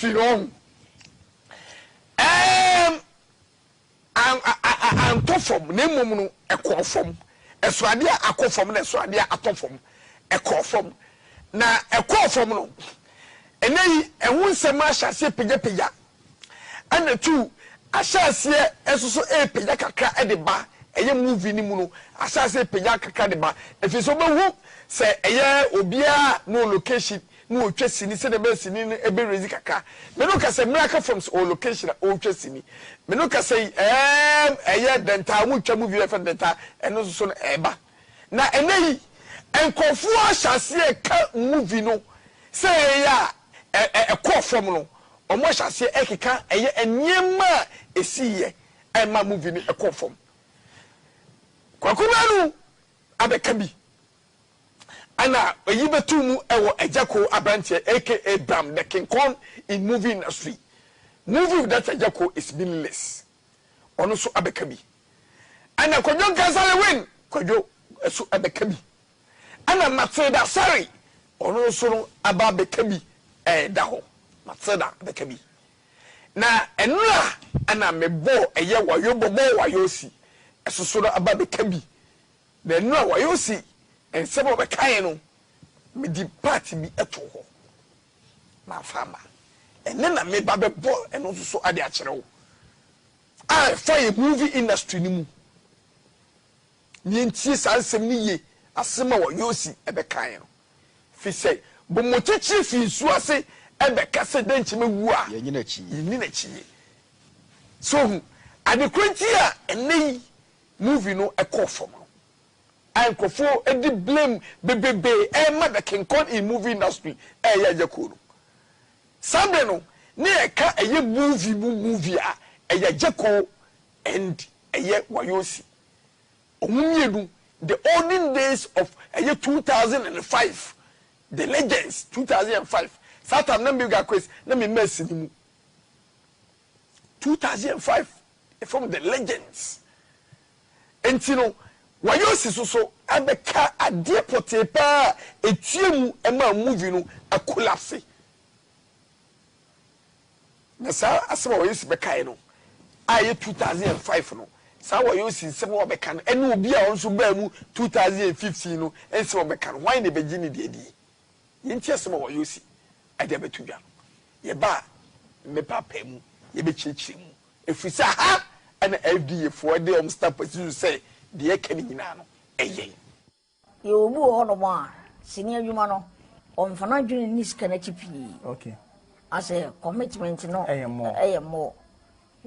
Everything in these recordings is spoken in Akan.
industry no I'm top from name no e call from esuade akọ from na esuade atọ from e call from na e call from no eneyi ehun nsem ahyase pegya ana tu ahyase esoso pegya kakra e de ba eye movie ni mu no ahyase pegya kakra de ba efiso behu se eye obia no location no otwa sini se de be sini no ebe rezi kakra me no ka se miracle from o location o otwa sini me no ka se eye denta mu twa movie efe denta eno so no eba na eneyi enkofu ahyase ka movie no se ya call from no omo ahyase ekeka eye enyema esiye ema movie ni call from kwakunanu abeka bi ana oyibetu mu ewo ejako abrantie aka Bram the King Kong in movie industry movie that ejako is meaningless ono so abeka bi ana kodjo gasale win kodjo so abeka bi ana Matilda sorry ono so no aba beka bi da ho Matilda abeka bi na enura ana mebo eye wayo bobo wayo si esoso aba beka bi na enura wayo si en sebo be kan no me di party bi eto ho na fama enne na me ba be bo eno so ade a kire wo for a movie industry ni mu ni ntie sansem ni ye asema wo yosi e be kan no fi say bo motechi fi nsu ase e be kase denchi mewu a ye nyina chi so ade kwanti a enne movie no e call for Ankofo edi blame bebebe the King Kong in movie industry ya jakuru sabe no ne eka eye movie a ya jako and eye wayosi omumiedu the olden days of eye 2005 the legends 2005 satam na mbiga Akwes na me mess ni mu 2005 from the legends entino wayosi so abeka ade potepa etiemu ema movie no akolapse na sa asema wayosi bekai no aye 2005 no sa wayosi sema wabeka no ene obi a onso ba mu 2015 no ense wabeka no why ne begini de di yenti asema wayosi ade betudwa ye ba me papa mu ye be chichi mu efisa ha ana FDA for de om start position say de ekani nyina no eye ye obu ho no ma sini adwuma no omfana dwene ni sika na chipi okay as a commitment no eye mo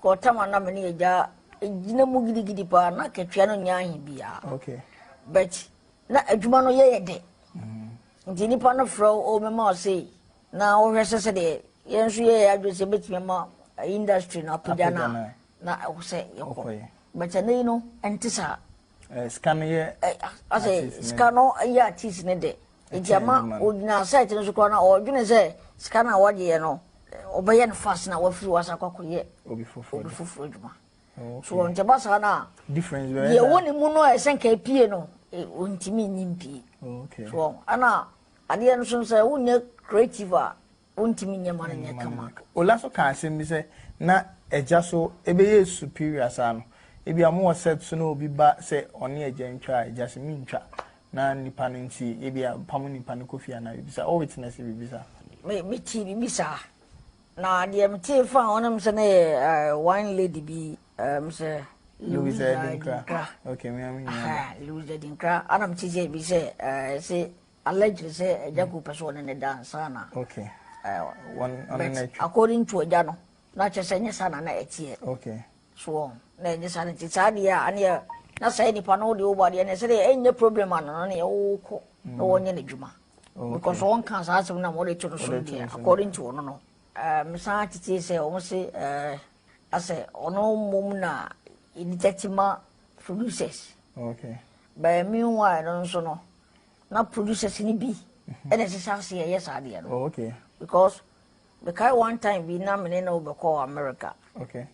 ko tama na me ne ja ejina mu gidigidi pa na ketwa no nya ahi bia okay but na adwuma no ye de ndi nipa no fro o me ma say na o hwese de yensu ye adwese betime ma industry na apja na o say yeko but na no entisa scan ye as a scan ya artist ne de ejama odina site no so ko na o dwene say scan na wode ye no obeye no fast na wafiri wasa kwakoye obi fufu adwuma so on jaba sa na difference ye woni mu no esenka pie no ontimi nyimpi okay so ana ade no so say wonye creative a ontimi nyama na kama ola so ka asem bi say na eja so ebeye superior sa no ebi amo set so no obi ba say oni eja ntwa eja se mi ntwa na nipa no nti ebi pam nipa no kofia na bi sa o witness bi sa me ti bi sa na de me ti fa onam se na wine lady bi say Louise Dinkra okay me am Louise Dinkra anam ti je bi say allegedly say ejaku person ne dance na okay one on the according to eja no na chese nye sana na etie okay so na nye sana ti sadi ya ania na say ni pano de obade na say enye problem ano na wo no wonye ne dwuma because one can say asem na mo de to so dia according to ono no me sa titi say o mo say ase ono mum na initiatima producers okay by meanwhile no so no na producers ni bi and it's say yes ade no okay because the guy one time we nominated over call America. Okay.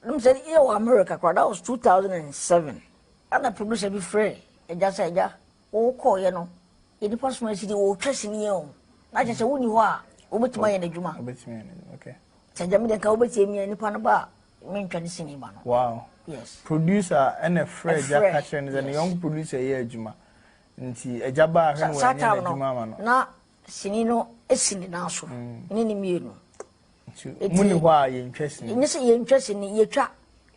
I'm saying yeah, America. That was 2007. And the producer be free. And just said yeah, oh call you know. In the first city, oh trust in you. I just say when you are obetima ye na dwuma obetima okay tajam de ka obetima nipa no ba mentwa ne sinima no wow yes producer and a friend ja catcher is a young producer here adwuma nti ejaba ahwe no wani na adwuma ma no na sini no esini na so ni ni mienu muni ho a ye ntwasini ni se ye ntwasini ye twa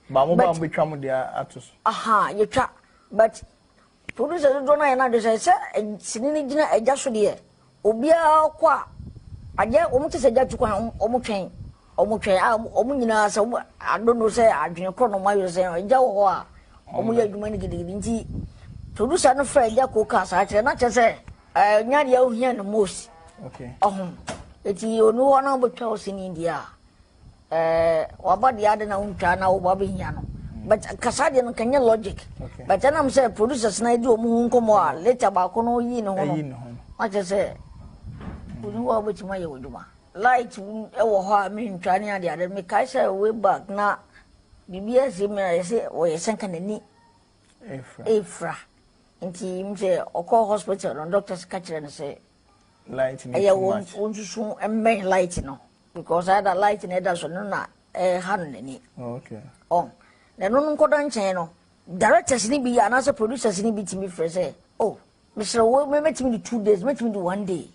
ba mo ba betwa mo dia atoso aha ye twa but producer do na na de say sini ni gina eja so de obia kwa aje omu te se ja tukwa omu twen omu nyina se adono se adwene kro no mayo se eja wo a omu ya adwuma ni gidigidi nti producer no fra eja ko ka sa kire na che se nya de ohia no most okay eti onu wana botwa osini ndia wabadi ade na untwa na obabe hia no but kasade no kanya logic but anam say producers na di omu nkomo a later ba ko no yi no ho ache say onu wa botima ye woduma light e wo ho a me ntwa ne ade me kai say way back na bibia se me say wo ye senka nani efra nti mse okọ hospital no doctors ka kire no say light ni too much unsusu emme light no because that light na da so no na han nani okay na no nkoda nchen no directors ni bi ana say producers ni bi timi frɛ say oh Mr. Wo me metimi 2 days metimi 1 day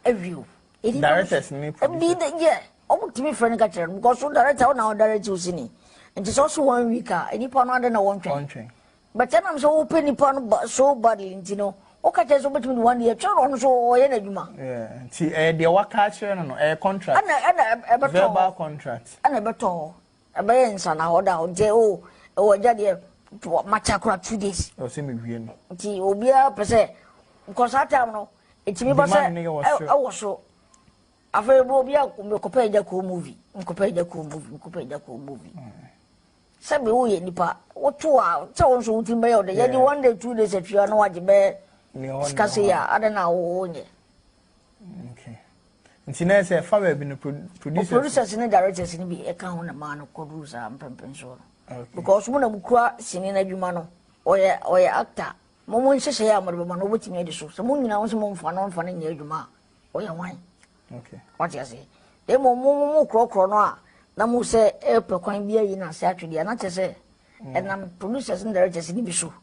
every directors ni bi the yeah omo timi frɛ ni ka kire because so director na direct usini and it's also 1 week any pa no ada na one train but then I'm so open ni pa no so badly you know okay so between 1 year try on so ye na dwuma ti de waka kire no contract ana verbal contract ana beto ebe nsa na oda je o ja de machakura 2 days o se me wie no ti obia pese because that time no etimi ba se e wo so afa bo obia ko pa eja ko movie sabe wo ye nipa wo to a se won so utimba ye o de ye di 1 day 2 days atwa no waje be skase ya ada na wo nye okay nti na say fa ba bi no producers ni directors ni bi e ka ho na ma no producer ampempen so because mo na bukura sini na dwuma no oye actor mo nhyehyɛ ya mo be ma no obetimi edi so mo nyina wo so mo mfa no nya adwuma oye wan okay what you say e mo krokro no a na mo se e pe kwan bia yi na se atwede na che se enam producers and directors ni bi so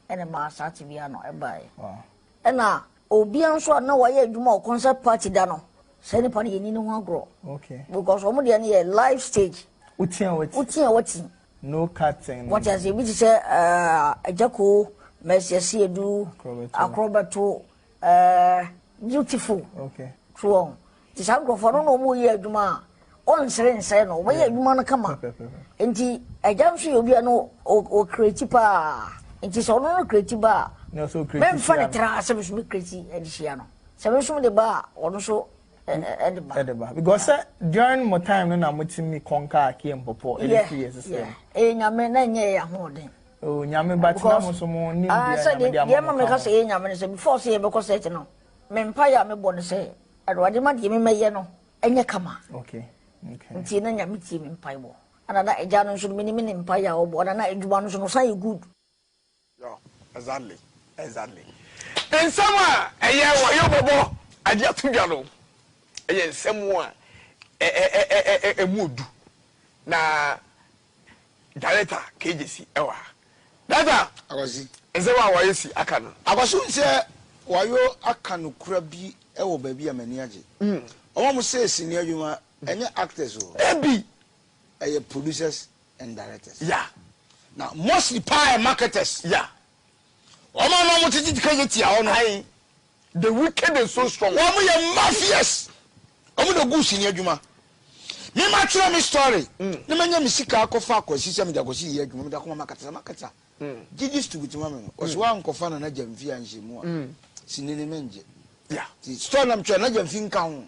ene ma sa ti bia no e bai ena obi anso na wa ye adwuma o concert party da no se ni pa ni ni ho agro okay because omo de na live stage utia wati no cutting what you say bi say ajako Mercy Edu acrobato beautiful okay true ti sango for no mo ye adwuma on sere no mo ye adwuma no kama enti ajamso obi no o create pa enti so no create ba no so create men fa tra se so create edisia no se me so de ba ono so edeba because during my time na motimi conquer kiem popo years nyame na nye ya hoden oh nyame batina mo so mo nim dia dia ma me ka se nyame se before se be ko se no me mpa ya me bo no se adwade ma de me meye no enye kama okay nti na nyame tie me mpa bo ana na eja no so me ni me mpa ya obo ana na edwuma no so no say good exactly and sama eye wo yo bobo ade atudwa no eye nsemu a mudu na director KJC ewa data akwasi nsewa wa yesi aka no akwasu nse wayo aka no kura bi ewo ba bi amani age omo mo say senior adwuma enye actors o ebi eye producers and directors yeah now mostly pie marketers yeah omo no mo titi KJT a ono ai the wicked is so strong omo ye mafias omo do go senior adwuma me ma try me story ne manya me sika akofa akwasi se me da kwasi ye adwuma me da koma makata gigi stu bitima me o so an kofa na jamfi anhemu a sinene menje yeah ti store na mtwa na jamfi nka ho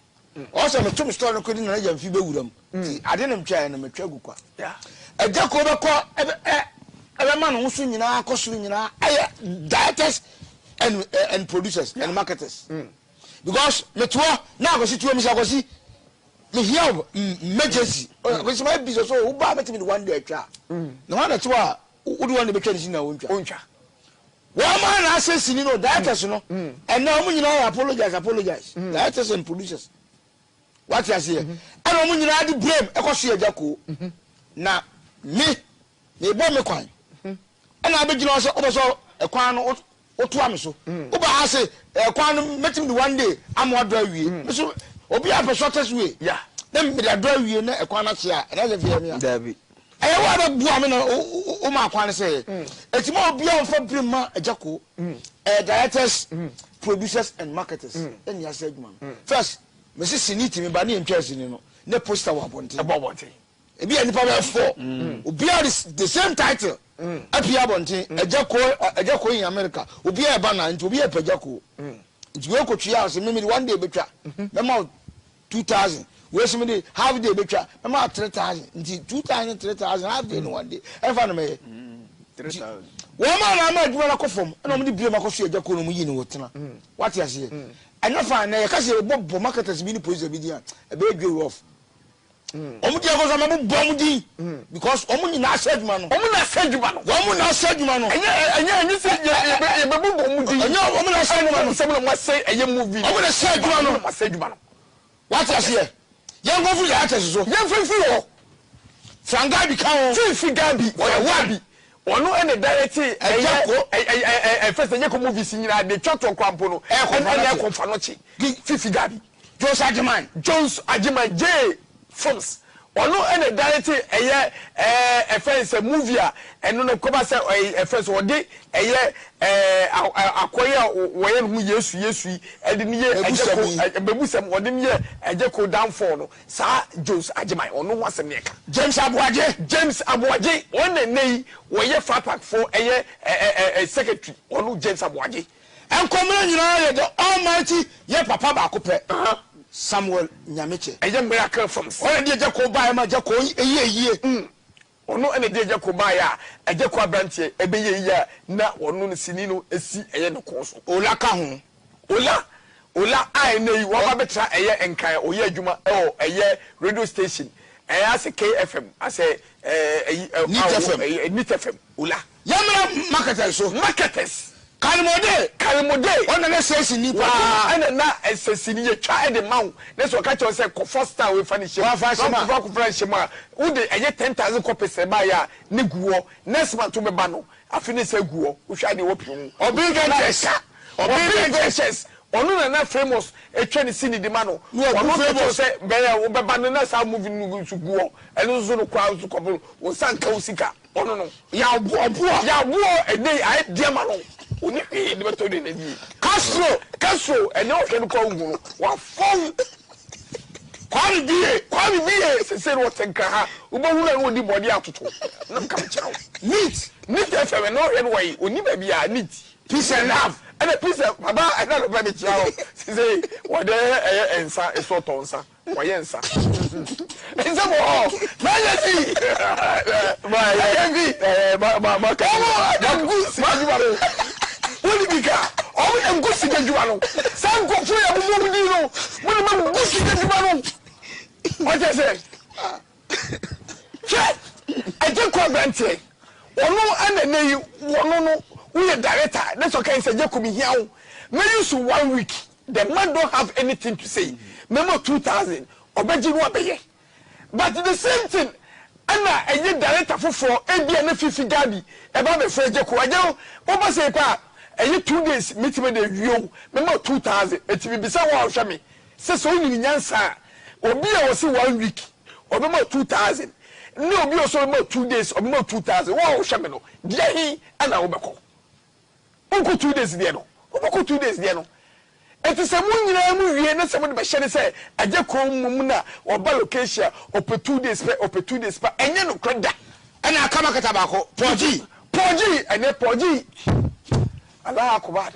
o so me tum store no kodi na jamfi bewuram ti ade na mtwa na metwa gukwa yeah eja ko be ko ebe ma no so nyina akoso nyina aye directors and producers and marketers because metwa na akosi tuo mi akosi me here emergency akosi my business so u ba metimi 1 day atwa na wana twa udu wan betwa ni na wontwa wa ma na asesi ni no directors no and now mu nyina apologize directors and producers What you say? I don't mean I blame a cosia jaco. Now, me bomb me coin. And I begin also a quan or two amiso. Uber I say a quan met him one day. I'm what drive you. So, Obi up a shortest way. Yeah. Then me that drive you in a quanatia and I live here. David. I want to blow me my quan say. It's more beyond for Brima a jaco. Directors, producers, and marketers. And you said, man. First, Mrs. Siniti, me by name Chelsea, no poster want about it. It be any power for. Be the same title. A Piabonte, a Jaco in America, will be a banner and to be a Pajaco. It's your coach house, and maybe one day betra. Mamma 2,000. Where's me half day betra? Mamma 3,000. 2,000, 3,000, half day in one day. I found me 3,000. Woman, I'm not going to go from. I don't be a Macosia Jacono in water. What you say? I not find a castle Bob marketers mini police obedient, a big off. Omudia goes on a bombing because Omuni now said man, Omuna said man, Omuna said man, and you said, yeah, Omuna said man, someone must say a young movie. I'm going to say man, I said man. What you say? Young go for the artist, young for Frangai become Figabi or a wabi. Or no any director, a first and Yako movie scene at the Choto Quampono, and Air Confanochi, Fifi Gabi, Jones Ajiman J. Films. Or no any director, a first a movie, and no Cobasa a first or day, a year, acquire when we yes, and in year, a Babusam, or in year, a Jacko downfall, Sir Jones Ajiman, or no one's a neck. James Abuaje, one and nay, where ye fat pack for a year, a secretary, or no James Abuaje. And come in, you know, the almighty, ye papa Bacope. Samuel Nyamiche. A young miracle from one day Jaco by my Jaco a year. Or no any day Jaco Baya, a Jaco Branche, a year, not or no Sinino, a sea a yen course. Ola Kahun. Ola, I know you want better a year and Kaya or Juma or a year radio station. I ask a KFM, I say a NIT FM. Ola. Yammer marketers. Kalimode. One of the says in Nipa, and now a senior child amount. That's what catch yourself first time we finish. One French, would they 10,000 copies a buyer, Niguo, next month to me bano. I finish a guo, which I do opium. Or big gestures. Or no, not famous, a Chinese city demano. No, I'm not famous, bear, but bananas are moving to go, and also no crowds to couple, or San Kausika. Oh no, ya war, a day I diamano. Castro, and no can call you. What phone? Quality be, said what and Kaha, Uba would the body out to come. Neat FM and no way, we never be a neat. Peace and love, and a piece of Baba, another baby child. Say, what there answer is what answer. Why answer? It's a wall. All them good to Juano. Some go free of Mumino. One of them good to Juano. What I say? I don't call Bente. Or no, and then you no, we are director. That's okay. Say, you could be here. Maybe use 1 week. The man don't have anything to say. Remember 2,000 or Beji. But the same thing. Anna, a year director for ABN 50 Gabi about the French Jaco. Over say, pa. And you 2 days meeting with the view, remember 2,000, it will be someone shami. Says only in Yansa, or be also 1 week, or remember 2,000. No, be also about 2 days, or more 2,000. Wow, Shamino, Diahi, and Obako. Uncle 2 days, Diano, Obako 2 days, Diano. It is a movie, and someone by Shannon say, a Jaco Mumuna, or Balocasia, or per 2 days, or per 2 days, and then no credit. And I come at Tabaco, Porgy, and then Porgy. Allah Akbar.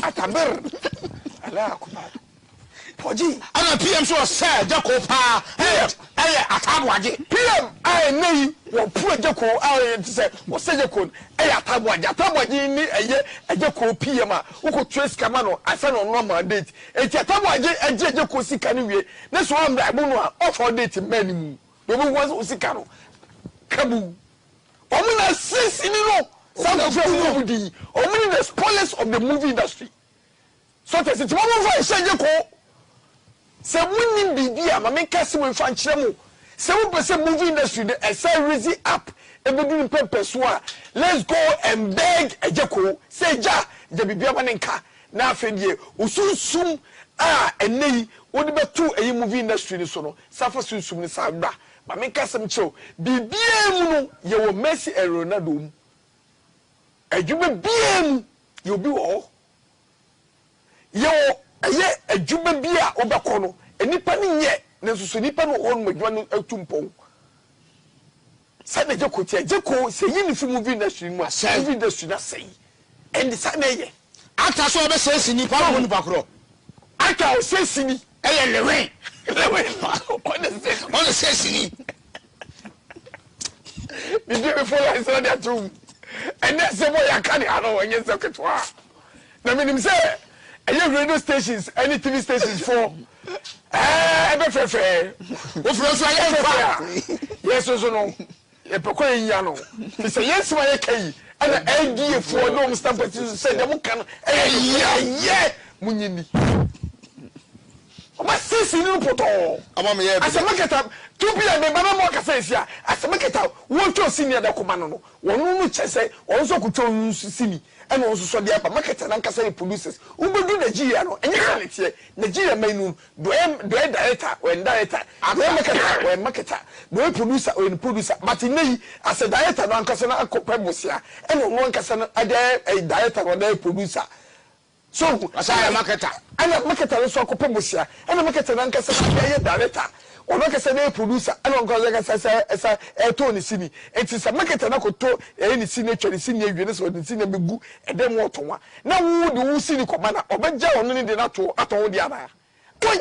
Atamber. Allah Akbar. Poji. I'm a PM so sad, Jaco Pa. Hey, Atabwaji. PM, I know what poor Jaco, I said, what's a Jaco? Hey, Atabwaji, a Jaco PM, who could trace Camano, I found on normal date. It's a Tabaji, and Jaco Sikanui. That's why I'm like, off for date many. The one was Usikano. Kabu. Omuna says, you know. Some of the only the spoilers of the movie industry. So it's one of I say Joko. se munni bibia ma menka se we fa nkyere mu se wo pese movie industry de esa raise up ebedu pempe so a let's go and beg ejeko say ja bibia ma nka na afedie usunsum a enei wo de betu eyi movie industry ni so no safa sunsum ni sa bra ma menka sem chew bibia mu no ye wo Messi and Ronaldo mu adwuma bia mu ye obi wo ye eye adwuma bia obekọ no enipa ni nye na susu nipa no won adwuma no atumpon sa na jeko tie jeko se yi ni fi movie industry mu a movie industry na sei and sa na ye ata so be se sini pa ho nipa kro ata o se sini eye lewe on se sini bibi before I saw that room and then say boy I can't I know when seketwa na minim say radio stations any TV stations for ebe fefe o fro so aye fa yes so no e peko yin no say yes ma ye kai ana idea for no stamp say dem kan ye munyini o ma sisi ni poto ama me ye asemeketa tupia me baba mo ka say sia asemeketa wo twa senior da koma no wonu nu chese won so kutwa sini and also so the upper market and Ankasa producers. Ubudu Nigeria no and you Nigeria menu do director when director when marketer do producer or producer but in as a director no Ankasa na akopemosia and one Ankasa a director or a producer. So as I marketer and a marketer so akopemosia and a marketer Ankasa a director. Ono ka se na producer ana onko ka se to ni sini enti se market na ko to ni sini atwa ni sini awie ne so ni sini begu edem otonwa na wo de wo sini ko mana obeja ono ni de na to aton wo di ana